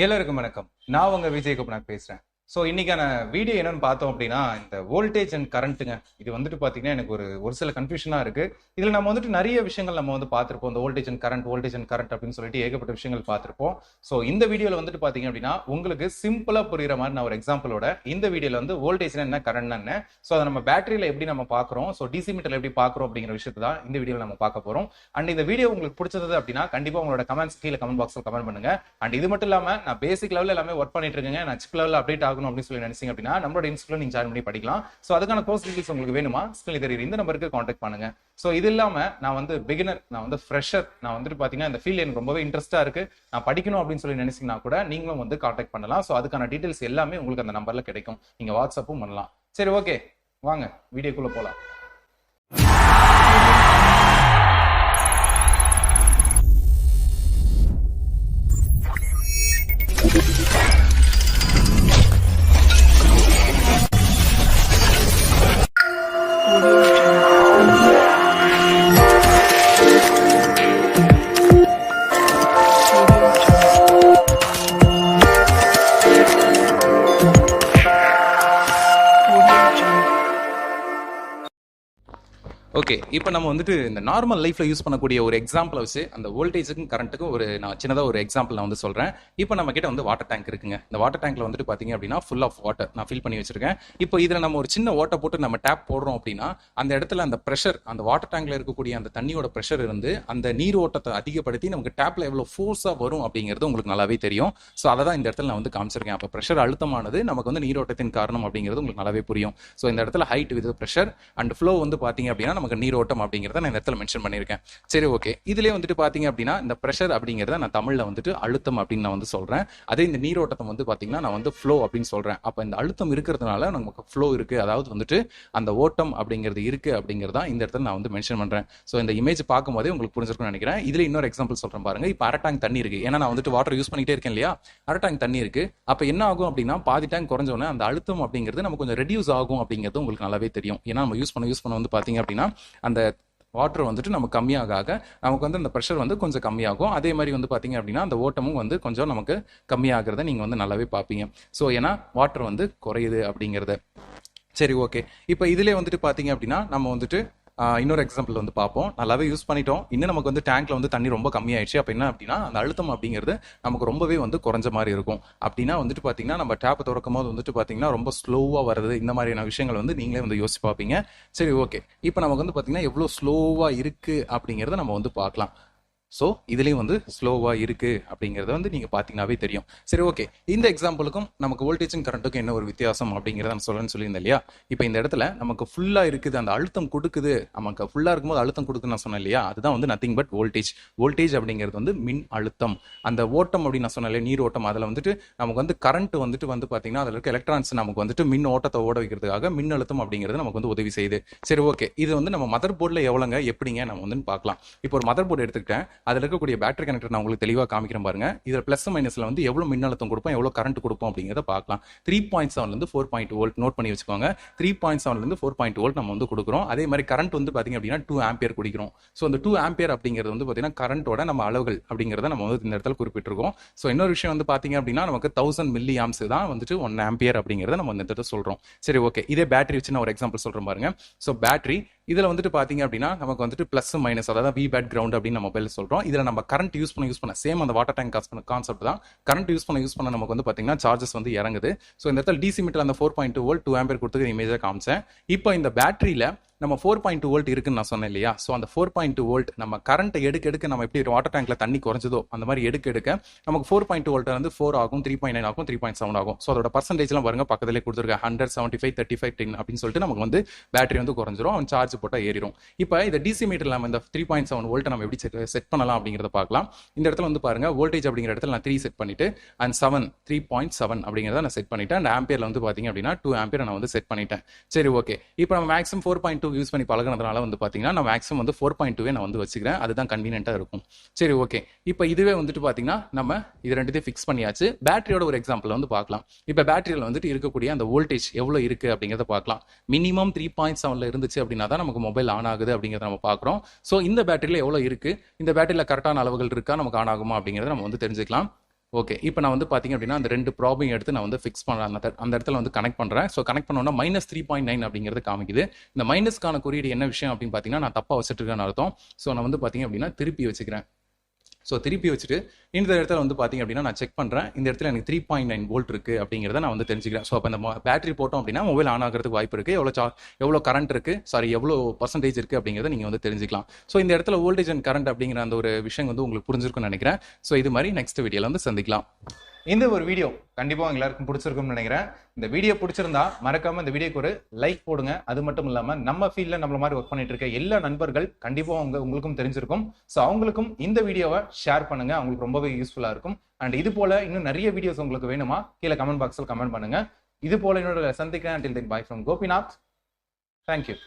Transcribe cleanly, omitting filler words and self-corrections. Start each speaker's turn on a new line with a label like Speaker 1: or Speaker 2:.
Speaker 1: எல்லாருக்கும் வணக்கம். நான் உங்க விஜய் குப்னாக் பேசுறேன். ஸோ இன்னைக்கான வீடியோ என்னன்னு பார்த்தோம் அப்படின்னா, இந்த வோல்டேஜ் அண்ட் கரண்ட்டுங்க. இது வந்துட்டு பார்த்தீங்கன்னா எனக்கு ஒரு சில கன்ஃபியூஷனாக இருக்கு. இதில் நம்ம வந்துட்டு நிறைய விஷயங்கள் நம்ம வந்து பார்த்துருப்போம். இந்த வோல்டேஜ் அண்ட் கரண்ட் அப்படின்னு சொல்லிட்டு ஏகப்பட்ட விஷயங்கள் பார்த்துருப்போம். ஸோ இந்த வீடியோவில் வந்துட்டு பார்த்தீங்க அப்படின்னா உங்களுக்கு சிம்பிளாக புரியுற மாதிரி நான் ஒரு எக்ஸாம்பிளோட இந்த வீடியோவில் வந்து வோல்டேஜ்னா என்ன, கரண்ட்னா என்ன, ஸோ அதை நம்ம பேட்டரியில் எப்படி நம்ம பார்க்குறோம், ஸோ டிசி மீட்டரில் எப்படி பார்க்குறோம் அப்படிங்கிற விஷயத்தை தான் இந்த வீடியோவில் நம்ம பார்க்க போகிறோம். அண்ட் இந்த வீடியோ உங்களுக்கு பிடிச்சது அப்படின்னா கண்டிப்பாக உங்களோட கமெண்ட்ஸ் கீழே கமெண்ட் பாக்ஸில் கமெண்ட் பண்ணுங்க. அண்ட் இது மட்டும் இல்லாமல் நான் பேசிக் லெவலில் எல்லாமே ஒர்க் பண்ணிட்டு இருக்கேங்க. நான் சிப் லெவலில் அப்டேட் ஆகணும் அப்படின்னு சொல்லி நினைச்சீங்க அப்படின்னா நம்மளோட இன்ஸ்டியூட்ல நீங்க ஜாயின் பண்ணி படிக்கலாம். சோ அதுக்கான கோர்ஸ் டீடைல்ஸ் உங்களுக்கு வேணுமா, ஸ்கிரீன்ல தெரியுற இந்த நம்பருக்கு கான்டாக்ட் பண்ணுங்க. சோ இது இல்லாம நான் வந்து பிகினர், நான் வந்து ஃப்ரெஷர், நான் வந்துட்டு பாத்தீங்கன்னா இந்த ஃபீல்ட் எனக்கு ரொம்பவே இன்ட்ரெஸ்டா இருக்கு, நான் படிக்கணும் அப்படின்னு சொல்லி நினைச்சீங்கன்னா கூட நீங்களும் வந்து கான்டாக்ட் பண்ணலாம். சோ அதுக்கான டீடைல்ஸ் எல்லாமே உங்களுக்கு அந்த நம்பர்ல கிடைக்கும். நீங்க வாட்ஸ்அப்பும் பண்ணலாம். சரி, ஓகே, வாங்க வீடியோக்குள்ள போலாம். ஓகே, இப்போ நம்ம வந்துட்டு இந்த நார்மல் லைஃப்ல யூஸ் பண்ணக்கூடிய ஒரு எக்ஸாம்பிள் வச்சு அந்த வோல்டேஜுக்கும் கரண்ட்டுக்கும் நான் சின்னதாக ஒரு எக்ஸாம்பிள் நான் வந்து சொல்றேன். இப்போ நம்ம கிட்ட வந்து வாட்டர் டேங்க் இருக்குங்க. இந்த வாட்டர் டேங்க்ல வந்துட்டு பாத்தீங்க அப்படின்னா ஃபுல் ஆஃப் வாட்டர் நான் ஃபில் பண்ணி வச்சிருக்கேன். இப்போ இதுல நம்ம ஒரு சின்ன ஓட்டை போட்டு நம்ம டேப் போடுறோம் அப்படின்னா அந்த இடத்துல அந்த ப்ரெஷர், அந்த வாட்டர் டேங்க்ல இருக்கக்கூடிய அந்த தண்ணியோட ப்ரெஷர் இருந்து அந்த நீர் ஓட்டத்தை அதிகப்படுத்தி நமக்கு டேப்ல எவ்வளவு ஃபோர்ஸா வரும் அப்படிங்கிறது உங்களுக்கு நல்லாவே தெரியும். ஸோ அதை தான் இந்த இடத்துல நான் வந்து காமிச்சிருக்கேன். அப்போ ப்ரெஷர் அழுத்தமானது நமக்கு வந்து நீரோட்டத்தின் காரணம் அப்படிங்கிறது உங்களுக்கு நல்லாவே புரியும். ஸோ இந்த இடத்துல height with pressure and flow வந்து பாத்தீங்க அப்படின்னா நமக்கு நீரோட்டம் அப்படிங்கிறத நான் இந்த இடத்துல மென்ஷன் பண்ணியிருக்கேன். சரி, ஓகே, இதுலேயே வந்துட்டு பார்த்தீங்க அப்படின்னா இந்த ப்ரெஷர் அப்படிங்கிறத நான் தமிழில் வந்துட்டு அழுத்தம் அப்படின்னு நான் வந்து சொல்கிறேன். அதே இந்த நீரோட்டத்தை வந்து பார்த்தீங்கன்னா நான் வந்து ஃப்ளோ அப்படின்னு சொல்கிறேன். அப்போ இந்த அழுத்தம் இருக்கிறதுனால நமக்கு ஃப்ளோ இருக்குது, அதாவது வந்துட்டு அந்த ஓட்டம் அப்படிங்கிறது இருக்குது அப்படிங்கிறதா இந்த இடத்துல நான் வந்து மென்ஷன் பண்ணுறேன். ஸோ இந்த இமேஜ் பார்க்கும்போதே உங்களுக்கு புரிஞ்சிருக்கும்னு நினைக்கிறேன். இதில் இன்னொரு எக்ஸாம்பிள் சொல்கிறேன் பாருங்க. இப்போ அரை டேங்க் தண்ணி இருக்குது. ஏன்னா நான் வந்துட்டு வாட்டர் யூஸ் பண்ணிகிட்டே இருக்கேன் இல்லையா, அரை டேங்க் தண்ணி இருக்குது. அப்போ என்ன ஆகும் அப்படின்னா பாதி டேங்க் குறைஞ்சோன்னே அந்த அழுத்தம் அப்படிங்கிறது நமக்கு கொஞ்சம் ரெடியூஸ் ஆகும் அப்படிங்கிறது உங்களுக்கு நல்லாவே தெரியும். ஏன்னா நம்ம யூஸ் பண்ண வந்து பார்த்தீங்க அப்படின்னா அந்த வாட்டர் வந்துட்டு நமக்கு கம்மியாக நமக்கு வந்து அந்த ப்ரெஷர் வந்து கொஞ்சம் கம்மியாகும். அதே மாதிரி வந்து பார்த்தீங்க அப்படின்னா அந்த ஓட்டமும் வந்து கொஞ்சம் நமக்கு கம்மியாகிறத நீங்கள் வந்து நல்லாவே பார்ப்பீங்க. ஸோ ஏன்னா வாட்டர் வந்து குறையுது அப்படிங்கிறத. சரி, ஓகே, இப்போ இதிலே வந்துட்டு பார்த்தீங்க அப்படின்னா நம்ம வந்துட்டு இன்னொரு எக்ஸாம்பிள் வந்து பார்ப்போம். நல்லாவே யூஸ் பண்ணிட்டோம். இன்னும் நமக்கு வந்து டேங்க்ல வந்து தண்ணி ரொம்ப கம்மியாயிடுச்சு. அப்போ என்ன அப்படின்னா அந்த அழுத்தம் அப்படிங்கிறது நமக்கு ரொம்பவே வந்து குறைஞ்ச மாதிரி இருக்கும். அப்படின்னா வந்துட்டு பார்த்தீங்கன்னா நம்ம டேப்பை திறக்கும் போது வந்துட்டு பார்த்தீங்கன்னா ரொம்ப ஸ்லோவாக வருது. இந்த மாதிரியான விஷயங்கள் வந்து நீங்களே வந்து யோசிச்சு பார்ப்பீங்க. சரி, ஓகே, இப்போ நமக்கு வந்து பார்த்தீங்கன்னா எவ்வளோ ஸ்லோவாக இருக்கு அப்படிங்கிறத நம்ம வந்து பார்க்கலாம். ஸோ இதுலேயும் வந்து ஸ்லோவாக இருக்குது அப்படிங்கிறத வந்து நீங்கள் பார்த்தீங்கன்னாவே தெரியும். சரி, ஓகே, இந்த எக்ஸாம்பிளுக்கும் நமக்கு வோல்டேஜும் கரண்ட்டுக்கும் என்ன ஒரு வித்தியாசம் அப்படிங்கிறத நான் சொல்லியிருந்தேன் இல்லையா. இப்போ இந்த இடத்துல நமக்கு ஃபுல்லாக இருக்குது, அந்த அழுத்தம் கொடுக்குது, நமக்கு ஃபுல்லாக இருக்கும்போது அழுத்தம் கொடுக்குன்னு நான் சொன்னேன் இல்லையா, அதுதான் வந்து நத்திங் பட் வோல்டேஜ். வோல்டேஜ் அப்படிங்கிறது வந்து மின் அழுத்தம். அந்த ஓட்டம் அப்படின்னு நான் சொன்னேன் இல்லையா, நீர் ஓட்டம், அதில் வந்துட்டு நமக்கு வந்து கரண்ட் வந்துட்டு வந்து பார்த்தீங்கன்னா அதில் இருக்க எலக்ட்ரான்ஸ் நமக்கு வந்துட்டு மின் ஓட்டத்தை ஓட வைக்கிறதுக்காக மின் அழுத்தம் அப்படிங்கிறது நமக்கு வந்து உதவி செய்யுது. சரி, ஓகே, இது வந்து நம்ம மதர் போர்டில் எவ்வளோங்க எப்படிங்க நம்ம வந்து பார்க்கலாம். இப்போ ஒரு மதர் போர்டு எடுத்துக்கிட்டேன், அதில் இருக்கக்கூடிய பேட்டரி கனெக்டர் நான் உங்களுக்கு தெளிவாக காமிக்கிறேன் பாருங்க. இதில் பிளஸ் மைனஸ்ல வந்து எவ்வளவு மின்னழுத்தம் கொடுப்போம், எவ்வளவு கரண்ட் கொடுப்போம் அப்படிங்கிறத பார்க்கலாம். 3.7 இருந்து 4.2 வோல்ட் நோட் பண்ணி வச்சுக்கோங்க. 3.7 இருந்து 4.2 வோல்ட் நம்ம வந்து கொடுக்குறோம். அதே மாதிரி கரண்ட் வந்து பாத்தீங்க அப்படின்னா 2 ஆம்பியர் குடிக்கிறோம். ஸோ அந்த 2 ஆம்பியர் அப்படிங்கிறது வந்து பாத்தீங்கன்னா கரண்டோட நம்ம அளவுகள் அப்படிங்கிறத நம்ம வந்து இந்த இடத்துல குறிப்பிட்டிருக்கோம். ஸோ இன்னொரு விஷயம் வந்து பாத்தீங்க அப்படின்னா நமக்கு 1000 மில்லி ஆம்ஸ் தான் வந்துட்டு 1 ஆம்பியர் அப்படிங்கிறத நம்ம இந்த இடத்துல சொல்றோம். சரி, ஓகே, இதே பேட்டரி வச்சு நான் ஒரு எக்ஸாம்பிள் சொல்றேன் பாருங்க. ஸோ பேட்டரி இதில் வந்துட்டு பார்த்தீங்க அப்படின்னா நமக்கு வந்துட்டு ப்ளஸ் மைனஸ், அதாவது வி பேட் கிரவுண்ட் அப்படின்னு நம்ம மொபைல் சொல்கிறோம். இதில் நம்ம கரண்ட் யூஸ் பண்ண சேம் அந்த வாட்டர் டேங்க் கான்செப்ட் தான். கரண்ட் யூஸ் பண்ண நமக்கு வந்து பார்த்தீங்கன்னா சார்ஜஸ் வந்து இறங்குது. ஸோ இந்த இடத்துல டிசி மீட்டர் அந்த 4.2 வோல்ட் 2 ஆம்பியர் கொடுத்து இமேஜாக காமிச்சேன். இப்போ இந்த பேட்டரியில் நம்ம 4.2 வோல்ட் இருக்குன்னு நான் சொன்னேன் இல்லையா. ஸோ அந்த 4.2 வோல்ட் நம்ம கரண்ட் எடுக்க நம்ம எப்படி வாட்டர் டேங்க்ல தண்ணி குறைஞ்சதோ அந்த மாதிரி எடுக்க நமக்கு 4.2 வோல்ட் வந்து 4 ஆகும், 3.9 ஆகும், 3.7 ஆகும். ஸோ அதோட பர்சன்டேஜ்லாம் பாருங்க பக்கத்திலே கொடுத்துருக்க 100, 75, 35, 10 அப்படின்னு சொல்லிட்டு நமக்கு வந்து பேட்டரி வந்து குறைஞ்சிரும், அவன் சார்ஜ் போட்டால் ஏறிடும். இப்போ இந்த டிசி மீட்டர்ல நம்ம இந்த 3.7 வோல்ட் நம்ம எப்படி செட் பண்ணலாம் அப்படிங்கிறத பார்க்கலாம். இந்த இடத்துல வந்து பாருங்க வோல்டேஜ் அப்படிங்கிற இடத்துல நான் 3 செட் பண்ணிட்டு அண்ட் 3.7 அப்படிங்கிறத நான் செட் பண்ணிட்டேன். அண்ட் ஆம்பியர்ல வந்து பாத்தீங்க அப்படின்னா 2 ஆம்பியர் நான் வந்து செட் பண்ணிட்டேன். சரி, ஓகே, இப்போ நம்ம மேக்ஸிமம் 4.2 யூஸ் பண்ணி பழகினதுனால வந்து பாத்தீங்கன்னா நான் மேக்ஸிமம் வந்து 4.2 நான் வந்து வச்சுக்கிறேன். அதுதான் கன்வீனியன்ட்டா இருக்கும். சரி, ஓகே, இப்போ இதுவே வந்துட்டு பாத்தீங்கன்னா நம்ம இது ரெண்டுத்தையும் ஃபிக்ஸ் பண்ணியாச்சு. பேட்டரியோட ஒரு எக்ஸாம்பிள் வந்து பார்க்கலாம். இப்போ பேட்டரியில் வந்துட்டு இருக்கக்கூடிய அந்த வோல்டேஜ் எவ்வளவு இருக்கு அப்படிங்கிறத பார்க்கலாம். மினிமம் 3.7 இருந்துச்சு அப்படின்னா தான் நமக்கு மொபைல் ஆன் ஆகுது அப்படிங்கிறத நம்ம பார்க்குறோம். ஸோ இந்த பேட்டரியில் எவ்வளோ இருக்கு, இந்த பேட்டரியில் கரெக்டான அளவுகள் இருக்கா, நமக்கு ஆன் ஆகுமா அப்படிங்கிறத நம்ம வந்து தெரிஞ்சுக்கலாம். ஓகே, இப்போ நான் வந்து பார்த்தீங்க அப்படின்னா அந்த 2 ப்ராபையும் எடுத்து நான் வந்து ஃபிக்ஸ் பண்ணுறேன். அந்த இடத்துல வந்து கனெக்ட் பண்ணுறேன். ஸோ கனெக்ட் பண்ணோன்னா -3.9 அப்படிங்கிறது காமிக்குது. இந்த மைனஸ்க்கான குறியீடு என்ன விஷயம் அப்படின்னு பார்த்தீங்கன்னா, நான் தப்பாக வச்சுட்டுருக்கேன்னு அர்த்தம். ஸோ நான் வந்து பார்த்தீங்க அப்படின்னா திருப்பி வச்சுக்கிறேன். ஸோ திருப்பி வச்சுட்டு இந்த இடத்துல வந்து பார்த்தீங்க அப்படின்னா நான் செக் பண்ணுறேன். இந்த இடத்துல எனக்கு 3.9 வோல்ட் இருக்குது அப்படிங்கிறத நான் வந்து தெரிஞ்சுக்கிறேன். ஸோ அப்போ இந்த பேட்டரி போட்டோம் அப்படின்னா மொபைல் ஆன் ஆகிறதுக்கு வாய்ப்பு இருக்குது. எவ்வளோ கரண்ட் இருக்குது, சாரி எவ்வளோ பர்சன்டேஜ் இருக்குது அப்படிங்கிறத நீங்கள் வந்து தெரிஞ்சுக்கலாம். ஸோ இந்த இடத்துல வோல்டேஜ் அண்ட் கரண்ட் அப்படிங்கிற அந்த ஒரு விஷயம் வந்து உங்களுக்கு புரிஞ்சிருக்கும்னு நினைக்கிறேன். ஸோ இது மாதிரி நெக்ஸ்ட் வீடியோவில் வந்து சந்திக்கலாம்.
Speaker 2: இந்த ஒரு வீடியோ கண்டிப்பாக எல்லாருக்கும் பிடிச்சிருக்கும்னு நினைக்கிறேன். இந்த வீடியோ பிடிச்சிருந்தா மறக்காம இந்த வீடியோக்கு ஒரு லைக் போடுங்க. அது மட்டும் இல்லாமல் நம்ம ஃபீல்டில் நம்மள மாதிரி ஒர்க் பண்ணிட்டு இருக்க எல்லா நண்பர்கள் கண்டிப்பாக உங்களுக்கும் தெரிஞ்சிருக்கும். ஸோ அவங்களுக்கும் இந்த வீடியோவை ஷேர் பண்ணுங்க. அவங்களுக்கு ரொம்பவே யூஸ்ஃபுல்லாக இருக்கும். அண்ட் இது போல இன்னும் நிறைய வீடியோஸ் உங்களுக்கு வேணுமா கீழே கமெண்ட் பாக்ஸில் கமெண்ட் பண்ணுங்க. இது போல இன்னொரு சந்திக்கிறேன். Until then, bye from Gopinath. Thank you.